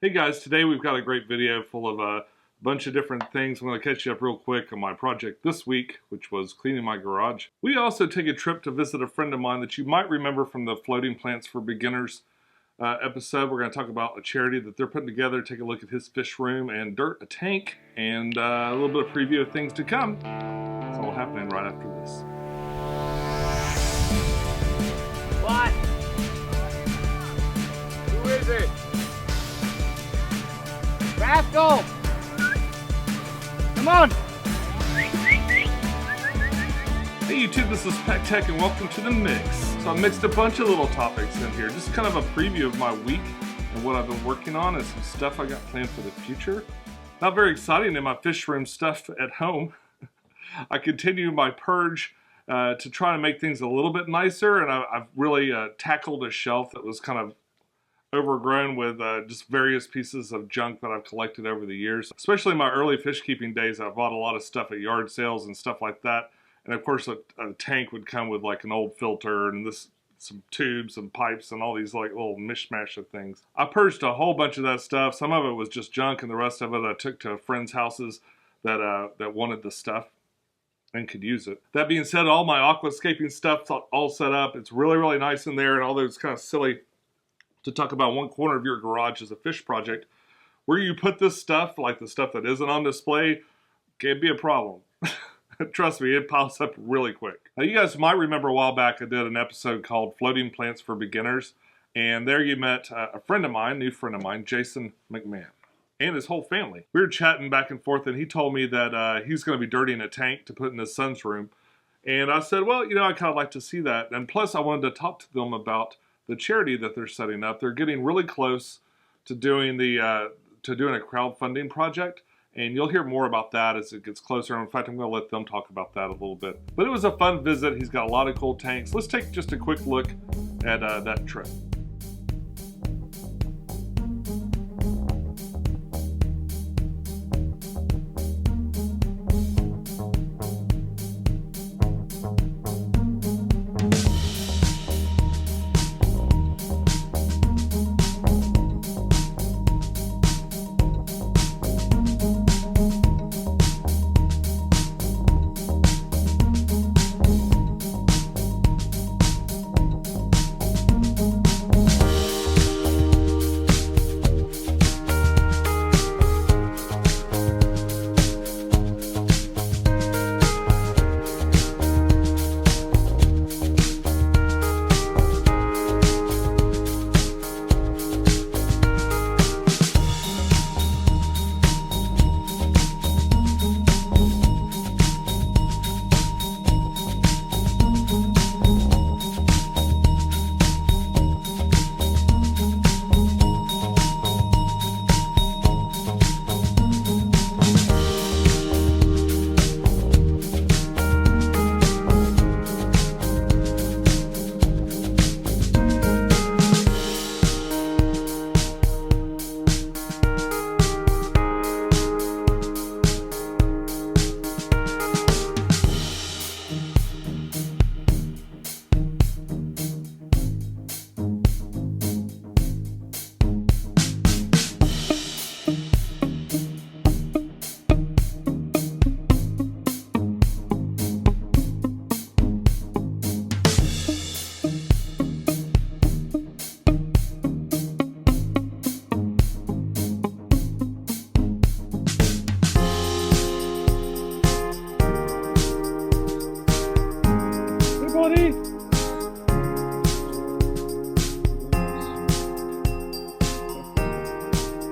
Hey guys, today we've got a great video full of a bunch of different things. I'm going to catch you up real quick on my project this week, which was cleaning my garage. We also take a trip to visit a friend of mine that you might remember from the Floating Plants for Beginners episode. We're going to talk about a charity that they're putting together, take a look at his fish room and dirt a tank, and a little bit of preview of things to come. It's all happening right after this. What? Who is it? Rascal! Come on! Hey YouTube, this is Pecktec and welcome to the mix. So I mixed a bunch of little topics in here, just kind of a preview of my week and what I've been working on and some stuff I got planned for the future. Not very exciting in my fish room stuff at home. I continue my purge to try to make things a little bit nicer, and I've really tackled a shelf that was kind of overgrown with just various pieces of junk that I've collected over the years. Especially in my early fish keeping days, I bought a lot of stuff at yard sales and stuff like that. And of course a tank would come with like an old filter and some tubes and pipes and all these like little mishmash of things. I purged a whole bunch of that stuff. Some of it was just junk and the rest of it I took to friends' houses that wanted the stuff and could use it. That being said, all my aquascaping stuff's all set up. It's really, really nice in there, and all those kind of silly to talk about one corner of your garage as a fish project. Where you put this stuff, like the stuff that isn't on display, can be a problem. Trust me, it piles up really quick. Now, you guys might remember a while back I did an episode called Floating Plants for Beginners, and there you met a friend of mine, new friend of mine, Jason McMahon, and his whole family. We were chatting back and forth, and he told me that he's going to be dirtying a tank to put in his son's room. And I said, well, you know, I kind of like to see that. And plus, I wanted to talk to them about the charity that they're setting up. They're getting really close to doing a crowdfunding project, and you'll hear more about that as it gets closer. In fact, I'm going to let them talk about that a little bit. But it was a fun visit. He's got a lot of cool tanks. Let's take just a quick look at that trip.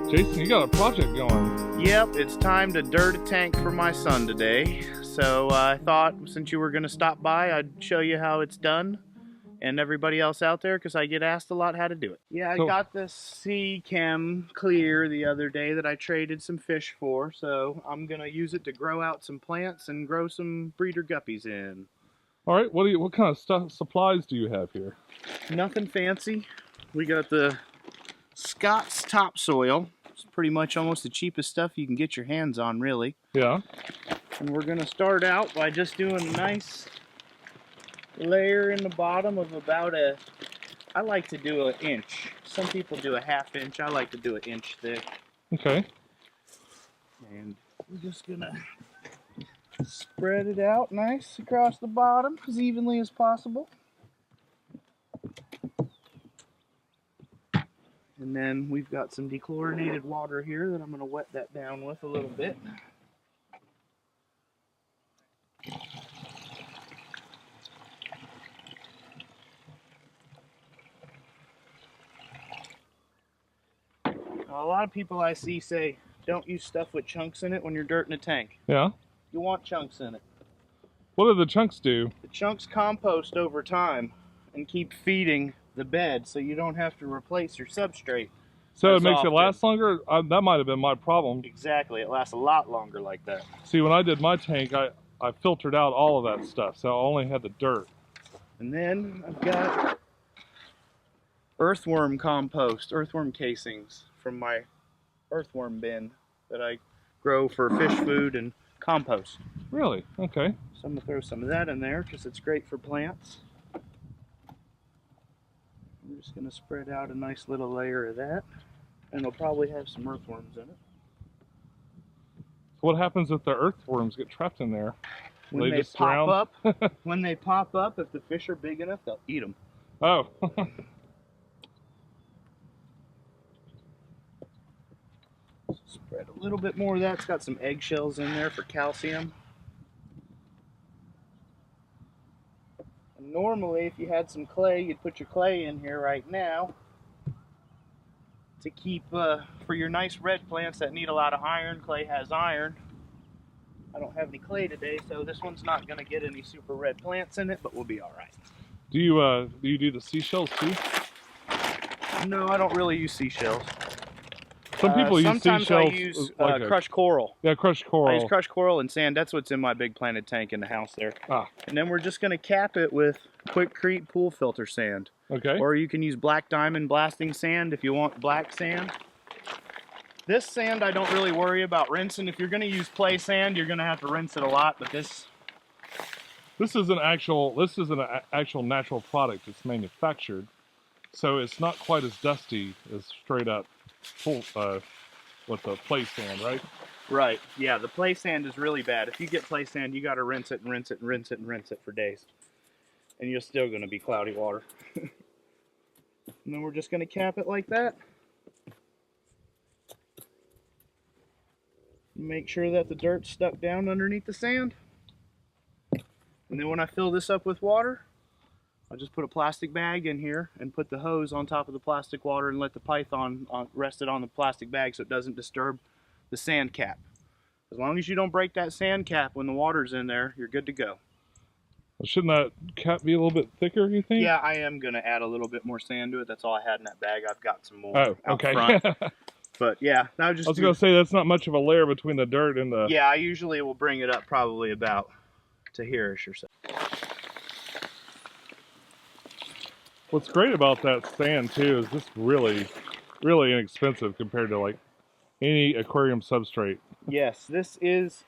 Jason, you got a project going. Yep, it's time to dirt a tank for my son today. So I thought since you were going to stop by, I'd show you how it's done and everybody else out there, because I get asked a lot how to do it. Yeah, I got this Sea Chem Clear the other day that I traded some fish for, so I'm going to use it to grow out some plants and grow some breeder guppies in. All right, what kind of supplies do you have here? Nothing fancy. We got the Scott's topsoil. It's pretty much almost the cheapest stuff you can get your hands on, really. Yeah. And we're going to start out by just doing a nice layer in the bottom of about I like to do an inch. Some people do a half-inch. I like to do an inch thick. Okay. And we're just gonna spread it out nice across the bottom as evenly as possible. And then we've got some dechlorinated water here that I'm gonna wet that down with a little bit. Now, a lot of people I see say, don't use stuff with chunks in it when you're dirting a tank. Yeah. You want chunks in it. What do the chunks do? The chunks compost over time and keep feeding the bed so you don't have to replace your substrate. So it makes it last longer? That might have been my problem. Exactly. It lasts a lot longer like that. See, when I did my tank, I filtered out all of that stuff, so I only had the dirt. And then I've got earthworm compost, earthworm casings from my earthworm bin that I grow for fish food and compost. Really? Okay. So I'm going to throw some of that in there because it's great for plants. I'm just going to spread out a nice little layer of that. And it'll probably have some earthworms in it. So what happens if the earthworms get trapped in there? When they pop up, when they pop up, if the fish are big enough, they'll eat them. Oh. Spread a little bit more of that. It's got some eggshells in there for calcium. And normally, if you had some clay, you'd put your clay in here right now to keep, for your nice red plants that need a lot of iron. Clay has iron. I don't have any clay today, so this one's not going to get any super red plants in it, but we'll be all right. Do you do the seashells too? No, I don't really use seashells. Some people use seashells. Sometimes I use crushed coral. Yeah, crushed coral. I use crushed coral and sand. That's what's in my big planted tank in the house there. Ah. And then we're just going to cap it with Quickcrete pool filter sand. Okay. Or you can use black diamond blasting sand if you want black sand. This sand I don't really worry about rinsing. If you're going to use play sand, you're going to have to rinse it a lot. But this is an actual natural product. It's manufactured, so it's not quite as dusty as straight up full with the play sand, right? Right. Yeah, the play sand is really bad. If you get play sand, you got to rinse it and rinse it and rinse it and rinse it for days, and you're still going to be cloudy water. And then we're just going to cap it like that. Make sure that the dirt's stuck down underneath the sand. And then when I fill this up with water, I'll just put a plastic bag in here and put the hose on top of the plastic water and let the python rest it on the plastic bag so it doesn't disturb the sand cap. As long as you don't break that sand cap when the water's in there, you're good to go. Well, shouldn't that cap be a little bit thicker, you think? Yeah, I am going to add a little bit more sand to it. That's all I had in that bag. I've got some more out okay. front. But yeah, I was going to say that's not much of a layer between the dirt and the... Yeah, I usually will bring it up probably about to here-ish or so. What's great about that sand too is it's really, really inexpensive compared to like any aquarium substrate. Yes, this is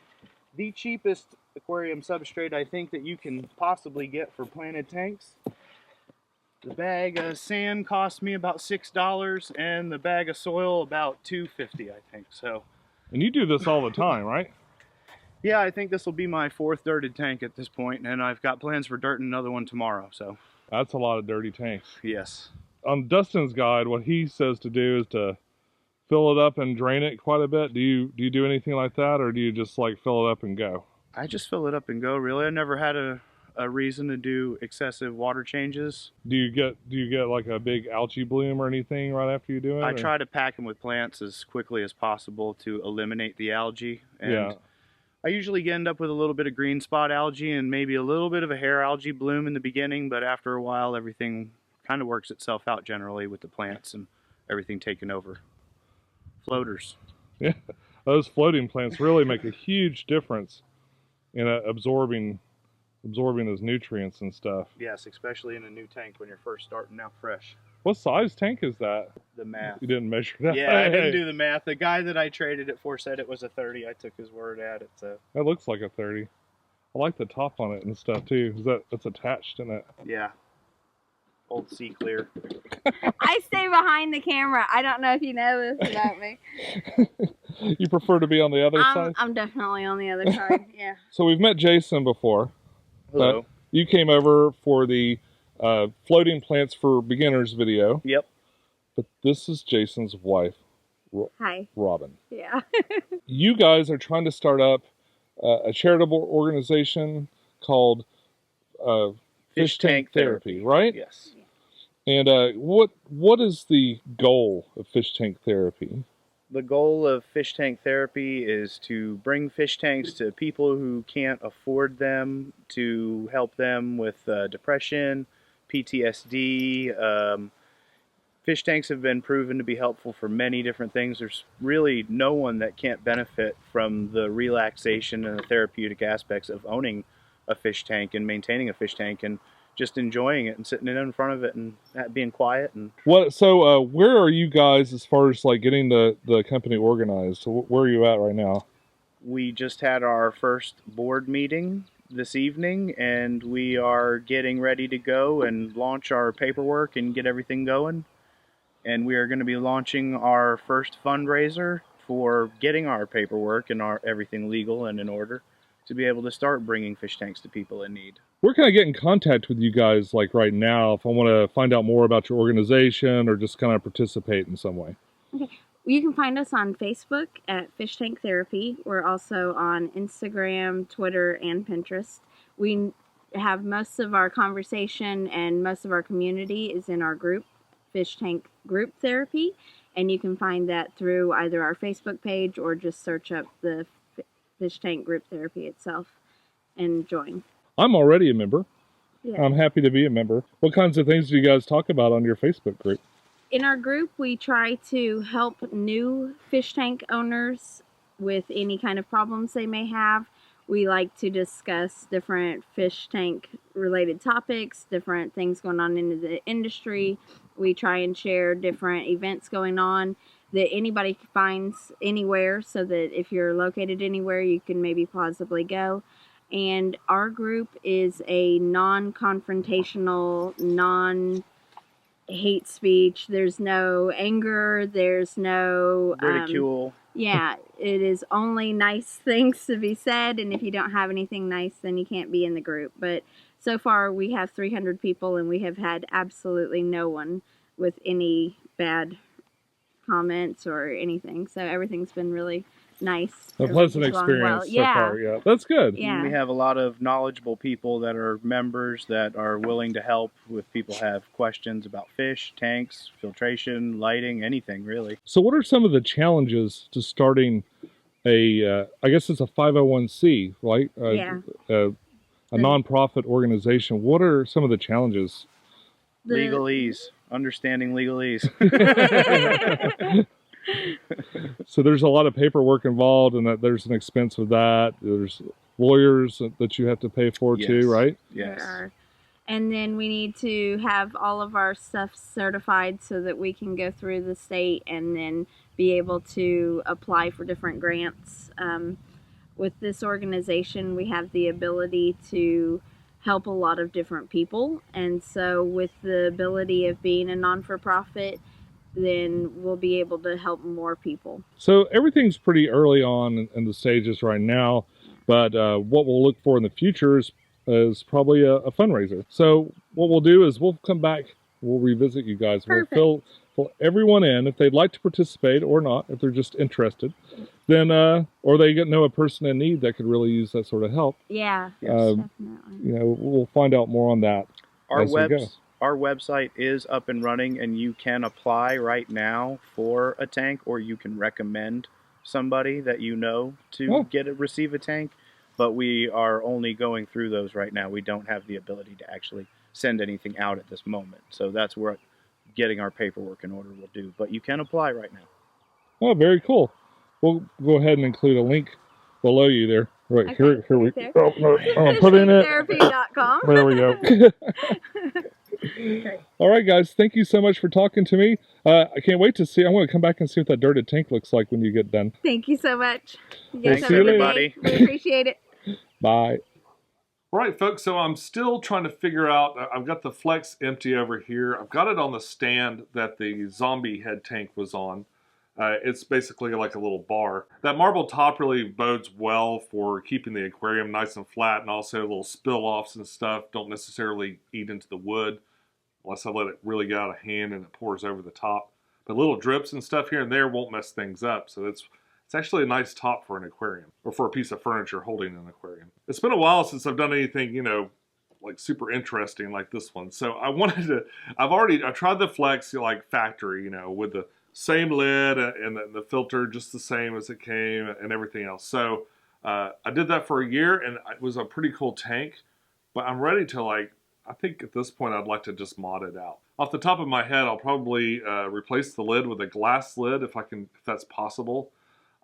the cheapest aquarium substrate I think that you can possibly get for planted tanks. The bag of sand cost me about $6 and the bag of soil about $2.50, I think. So. And you do this all the time, right? Yeah, I think this will be my 4th dirted tank at this point, and I've got plans for dirting another one tomorrow. So. That's a lot of dirty tanks. Yes. On Dustin's guide, what he says to do is to fill it up and drain it quite a bit. Do you do anything like that, or do you just like fill it up and go? I just fill it up and go. Really, I never had a reason to do excessive water changes. Do you get like a big algae bloom or anything right after you do it? I try to pack them with plants as quickly as possible to eliminate the algae. And yeah. I usually end up with a little bit of green spot algae and maybe a little bit of a hair algae bloom in the beginning, but after a while everything kind of works itself out generally with the plants and everything taken over. Floaters. Yeah, those floating plants really make a huge difference in absorbing those nutrients and stuff. Yes, especially in a new tank when you're first starting out fresh. What size tank is that? The math. You didn't measure that? Yeah, I didn't do the math. The guy that I traded it for said it was a 30. I took his word at it. So. That looks like a 30. I like the top on it and stuff too. That's attached in it. Yeah. Old Sea Clear. I stay behind the camera. I don't know if you know this about me. You prefer to be on the other side? I'm definitely on the other side, yeah. So we've met Jason before. Hello. You came over for the Floating Plants for Beginners video. Yep. But this is Jason's wife, Hi. Robin. Yeah. You guys are trying to start up a charitable organization called Fish Tank Therapy, right? Yes. And what is the goal of Fish Tank Therapy? The goal of Fish Tank Therapy is to bring fish tanks to people who can't afford them, to help them with depression, PTSD. Fish tanks have been proven to be helpful for many different things. There's really no one that can't benefit from the relaxation and the therapeutic aspects of owning a fish tank and maintaining a fish tank and just enjoying it and sitting in front of it and being quiet. And So where are you guys as far as like getting the company organized? Where are you at right now? we just had our first board meeting this evening, and we are getting ready to go and launch our paperwork and get everything going. And we are going to be launching our first fundraiser for getting our paperwork and our everything legal and in order to be able to start bringing fish tanks to people in need. Where can I get in contact with you guys like right now if I want to find out more about your organization or just kind of participate in some way? Okay. You can find us on Facebook at Fish Tank Therapy. We're also on Instagram, Twitter, and Pinterest. We have most of our conversation and most of our community is in our group, Fish Tank Group Therapy, and you can find that through either our Facebook page or just search up the Fish Tank Group Therapy itself and join. I'm already a member. Yeah. I'm happy to be a member. What kinds of things do you guys talk about on your Facebook group? In our group, we try to help new fish tank owners with any kind of problems they may have. We like to discuss different fish tank related topics, different things going on in the industry. We try and share different events going on that anybody finds anywhere, so that if you're located anywhere, you can maybe plausibly go. And our group is a non-confrontational, hate speech. There's no anger. There's no Ridicule. Yeah, it is only nice things to be said, and if you don't have anything nice, then you can't be in the group. But so far, we have 300 people, and we have had absolutely no one with any bad comments or anything. So everything's been really nice. A pleasant experience so far. Yeah, that's good. Yeah. We have a lot of knowledgeable people that are members that are willing to help if people have questions about fish, tanks, filtration, lighting, anything really. So what are some of the challenges to starting I guess it's a 501c, right? Yeah. A nonprofit organization. What are some of the challenges? Legalese. Understanding legalese. So there's a lot of paperwork involved, and that there's an expense with that. There's lawyers that you have to pay for too, right? Yes. There are. And then we need to have all of our stuff certified so that we can go through the state and then be able to apply for different grants. With this organization, we have the ability to help a lot of different people. And so with the ability of being a non-for-profit, then we'll be able to help more people. So everything's pretty early on in the stages right now, but what we'll look for in the future is probably a fundraiser. So what we'll do is we'll come back, we'll revisit you guys. Perfect. We'll fill everyone in if they'd like to participate or not, if they're just interested. Then, or they know a person in need that could really use that sort of help. Yeah, Yes. definitely. We'll find out more on that as we go. Our website is up and running, and you can apply right now for a tank, or you can recommend somebody that you know to receive a tank. But we are only going through those right now. We don't have the ability to actually send anything out at this moment. So that's where getting our paperwork in order will do. But you can apply right now. Oh, very cool. We'll go ahead and include a link below you there. Right, Okay, here we there. go. Oh, no, put in it. Fishthanktherapy.com. There we go. Okay. All right, guys. Thank you so much for talking to me. I can't wait to see. I want to come back and see what that dirted tank looks like when you get done. Thank you so much. You Thanks, guys have a good everybody. day. We appreciate it. Bye. All right, folks, so I'm still trying to figure out, I've got the Flex empty over here. I've got it on the stand that the zombie head tank was on. It's basically like a little bar. That marble top really bodes well for keeping the aquarium nice and flat, and also little spill-offs and stuff don't necessarily eat into the wood unless I let it really get out of hand and it pours over the top. But little drips and stuff here and there won't mess things up, so it's actually a nice top for an aquarium, or for a piece of furniture holding an aquarium. It's been a while since I've done anything, you know, like super interesting like this one. So I wanted to, I tried the Flex like factory, you know, with the same lid and the filter just the same as it came and everything else. So I did that for a year and it was a pretty cool tank, but I'm ready to like, I think at this point I'd like to just mod it out. Off the top of my head, I'll probably replace the lid with a glass lid if that's possible.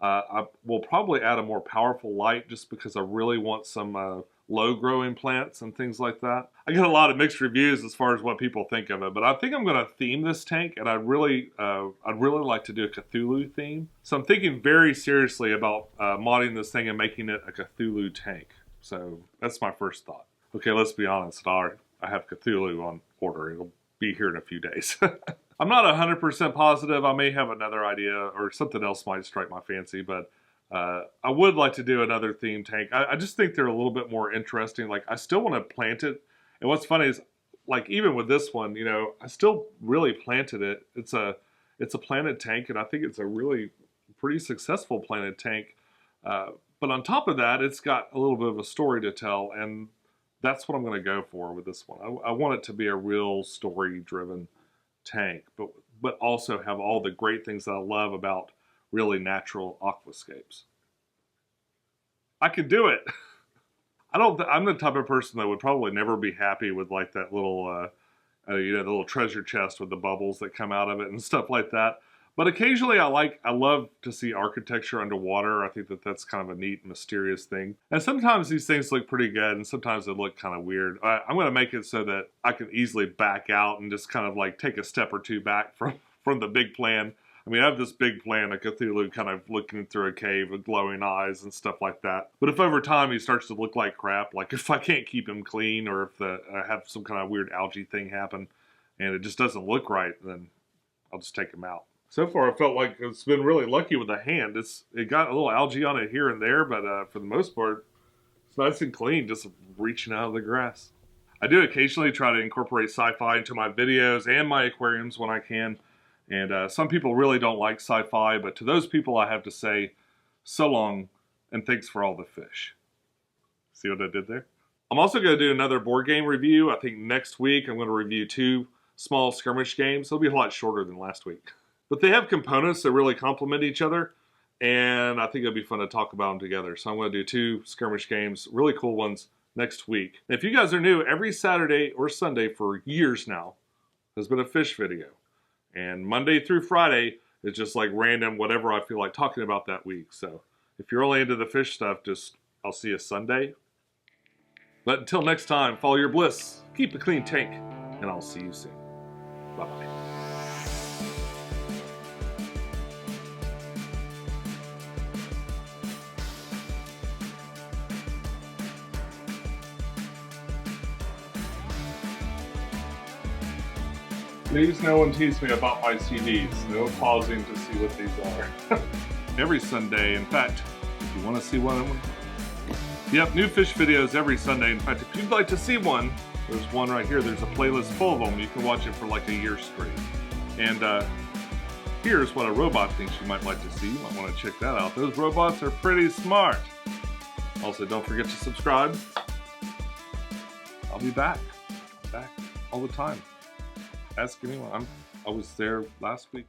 I will probably add a more powerful light just because I really want some low growing plants and things like that. I get a lot of mixed reviews as far as what people think of it, but I think I'm going to theme this tank, and I'd really like to do a Cthulhu theme. So I'm thinking very seriously about modding this thing and making it a Cthulhu tank. So that's my first thought. Okay, let's be honest. I have Cthulhu on order. It'll be here in a few days. I'm not 100% positive. I may have another idea or something else might strike my fancy, but I would like to do another theme tank. I just think they're a little bit more interesting. Like, I still want to plant it. And what's funny is, like, even with this one, you know, I still really planted it. It's a planted tank, and I think it's a really pretty successful planted tank. But on top of that, it's got a little bit of a story to tell, and that's what I'm going to go for with this one. I want it to be a real story-driven tank, but also have all the great things that I love about really natural aquascapes. I can do it. I'm the type of person that would probably never be happy with like that little, you know, the little treasure chest with the bubbles that come out of it and stuff like that. But occasionally I love to see architecture underwater. I think that's kind of a neat, mysterious thing. And sometimes these things look pretty good, and sometimes they look kind of weird. I'm going to make it so that I can easily back out and just kind of like take a step or two back from the big plan. I mean, I have this big plan of Cthulhu kind of looking through a cave with glowing eyes and stuff like that. But if over time he starts to look like crap, like if I can't keep him clean, or if I have some kind of weird algae thing happen and it just doesn't look right, then I'll just take him out. So far, I felt like it's been really lucky with the hand. It got a little algae on it here and there, but for the most part, it's nice and clean, just reaching out of the grass. I do occasionally try to incorporate sci-fi into my videos and my aquariums when I can. And some people really don't like sci-fi, but to those people I have to say, so long, and thanks for all the fish. See what I did there? I'm also going to do another board game review. I think next week I'm going to review 2 small skirmish games. They'll be a lot shorter than last week. But they have components that really complement each other, and I think it'll be fun to talk about them together. So I'm going to do 2 skirmish games, really cool ones, next week. And if you guys are new, every Saturday or Sunday for years now has been a fish video. And Monday through Friday is just like random whatever I feel like talking about that week. So if you're only into the fish stuff, I'll see you Sunday. But until next time, follow your bliss, keep a clean tank, and I'll see you soon. Bye-bye. Please no one tease me about my CDs. No pausing to see what these are. Every Sunday, in fact, if you want to see one of them. Yep, new fish videos every Sunday. In fact, if you'd like to see one, there's one right here. There's a playlist full of them. You can watch it for like a year straight. And here's what a robot thinks you might like to see. You might want to check that out. Those robots are pretty smart. Also, don't forget to subscribe. I'll be back. Back all the time. Ask anyone. I was there last week.